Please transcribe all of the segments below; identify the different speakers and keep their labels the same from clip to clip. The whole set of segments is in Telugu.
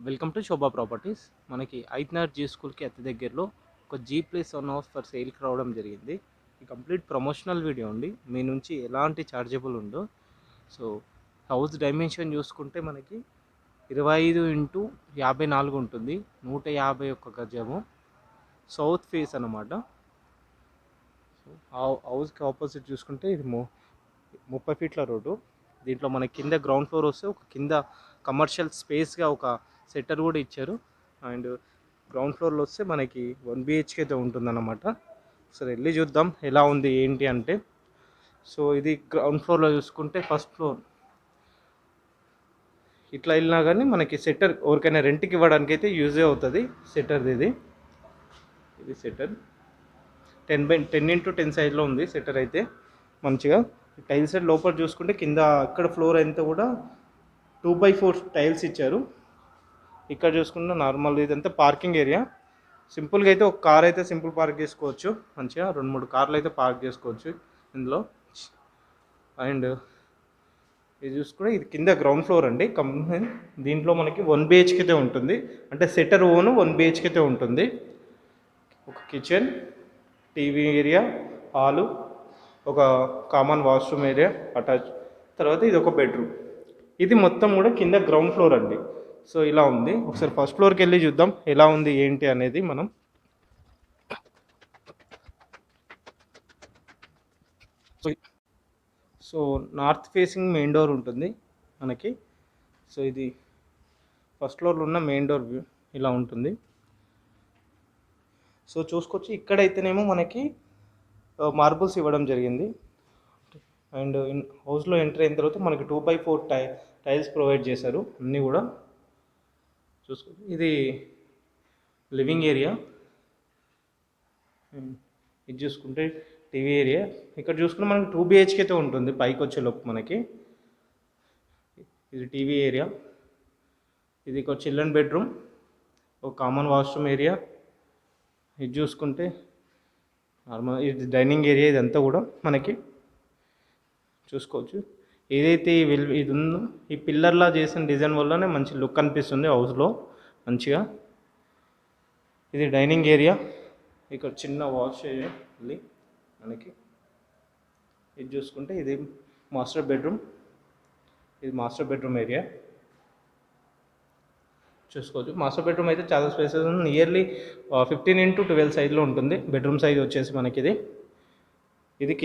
Speaker 1: Welcome to Shobha properties. మనకి ఐతనార్ జీ స్కూల్కి అతి దగ్గరలో ఒక G+1 హౌస్ ఫర్ సేల్కి రావడం జరిగింది. ఈ కంప్లీట్ ప్రమోషనల్ వీడియో అండి. మీ నుంచి ఎలాంటి చార్జబుల్ ఉండో. సో హౌస్ డైమెన్షన్ చూసుకుంటే మనకి 25x54 ఉంటుంది. 151 గజము, సౌత్ ఫేస్ అన్నమాట. సో హౌస్కి ఆపోజిట్ చూసుకుంటే ఇది 30 ఫీట్ల రోడ్డు. దీంట్లో మనకి కింద గ్రౌండ్ ఫ్లోర్ వస్తే ఒక కింద కమర్షియల్ స్పేస్గా ఒక సెటర్ కూడా ఇచ్చారు. అండ్ గ్రౌండ్ ఫ్లోర్లో వస్తే మనకి 1 BHK అయితే ఉంటుందన్నమాట. సరే వెళ్ళి చూద్దాం ఎలా ఉంది ఏంటి అంటే. సో ఇది గ్రౌండ్ ఫ్లోర్లో చూసుకుంటే ఫస్ట్ ఫ్లోర్ ఇట్లా వెళ్ళినా కానీ మనకి సెటర్ ఎవరికైనా రెంట్కి ఇవ్వడానికి అయితే యూజే అవుతుంది. సెటర్ది ఇది సెటర్ 10x10 సైజ్లో ఉంది. సెటర్ అయితే మంచిగా టైల్స్ లోపల చూసుకుంటే కింద అక్కడ ఫ్లోర్ అంతా కూడా 2x4 టైల్స్ ఇచ్చారు. ఇక్కడ చూసుకుంటే నార్మల్ ఇదంతా పార్కింగ్ ఏరియా. సింపుల్గా అయితే ఒక కార్ అయితే సింపుల్ పార్క్ చేసుకోవచ్చు. మంచిగా 2-3 కార్లు అయితే పార్క్ చేసుకోవచ్చు ఇందులో. అండ్ ఇది చూసుకుంటే ఇది కింద గ్రౌండ్ ఫ్లోర్ అండి. దీంట్లో మనకి 1 BHK అయితే ఉంటుంది. అంటే సెటర్ ఓన్ 1 BHK అయితే ఉంటుంది. ఒక కిచెన్, టీవీ ఏరియా, హాలు, ఒక కామన్ వాష్రూమ్ ఏరియా అటాచ్, తర్వాత ఇది ఒక బెడ్రూమ్. ఇది మొత్తం కూడా కింద గ్రౌండ్ ఫ్లోర్ అండి. సో ఇలా ఉంది. ఒకసారి ఫస్ట్ ఫ్లోర్కి వెళ్ళి చూద్దాం ఎలా ఉంది ఏంటి అనేది మనం. So north facing main door ఉంటుంది మనకి. సో ఇది ఫస్ట్ ఫ్లోర్లో ఉన్న మెయిన్ డోర్ వ్యూ ఇలా ఉంటుంది. సో చూసుకోవచ్చు ఇక్కడైతేనేమో మనకి మార్బుల్స్ ఇవ్వడం జరిగింది. అండ్ హౌస్లో ఎంటర్ అయిన తర్వాత మనకి 2x4 టైల్స్ ప్రొవైడ్ చేశారు అన్నీ కూడా. చూసుకోవచ్చు ఇది లివింగ్ ఏరియా. ఇది చూసుకుంటే టీవీ ఏరియా. ఇక్కడ చూసుకుంటే మనకి 2 BHK అయితే ఉంటుంది పైకి వచ్చేలోపు మనకి. ఇది టీవీ ఏరియా. ఇది ఒక చిల్డ్రన్ బెడ్రూమ్, ఒక కామన్ వాష్రూమ్ ఏరియా. ఇది చూసుకుంటే నార్మల్ ఇది డైనింగ్ ఏరియా. ఇదంతా కూడా మనకి చూసుకోవచ్చు. ఏదైతే ఇది ఉందో ఈ పిల్లర్లా చేసిన డిజైన్ వల్లనే మంచి లుక్ అనిపిస్తుంది హౌస్లో మంచిగా. ఇది డైనింగ్ ఏరియా. ఇక్కడ చిన్న వాష్ ఏరియా మనకి. ఇది చూసుకుంటే ఇది మాస్టర్ బెడ్రూమ్. ఇది మాస్టర్ బెడ్రూమ్ ఏరియా చూసుకోవచ్చు. మాస్టర్ బెడ్రూమ్ అయితే చాలా స్పేసెస్ ఉంది. నియర్లీ 15x12 సైజ్లో ఉంటుంది బెడ్రూమ్ సైజ్ వచ్చేసి మనకి. ఇది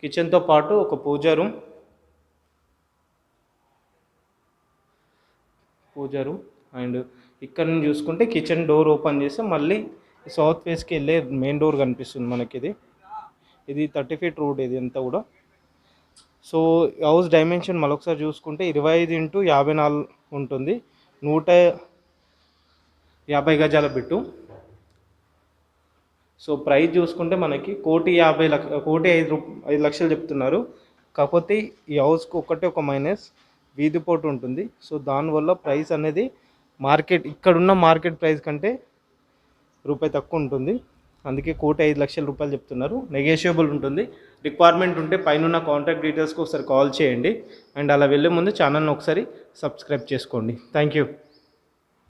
Speaker 1: కిచెన్తో పాటు ఒక పూజా రూమ్ అండ్ ఇక్కడ నుంచి చూసుకుంటే కిచెన్ డోర్ ఓపెన్ చేస్తే మళ్ళీ సౌత్ ఫేస్కి వెళ్ళే మెయిన్ డోర్ కనిపిస్తుంది మనకి. ఇది 30 ఫీట్ రోడ్ ఇది అంతా కూడా. సో హౌస్ డైమెన్షన్ మరొకసారి చూసుకుంటే 25x54 ఉంటుంది. 150 గజాల బిట్టు. సో ప్రైస్ చూసుకుంటే మనకి 1,50,00,000 చెప్తున్నారు. కాకపోతే ఈ హౌస్కి ఒక మైనస్ వీధి పోటు ఉంటుంది. సో దానివల్ల ప్రైస్ అనేది ఇక్కడున్న మార్కెట్ ప్రైస్ కంటే రూపాయి తక్కువ ఉంటుంది. అందుకే 1,05,00,000 చెప్తున్నారు. నెగోషియబుల్ ఉంటుంది. రిక్వైర్మెంట్ ఉంటే పైన కాంటాక్ట్ డీటెయిల్స్కి ఒకసారి కాల్ చేయండి. అండ్ అలా వెళ్ళే ముందు ఛానల్ని ఒకసారి సబ్స్క్రైబ్ చేసుకోండి. Thank you.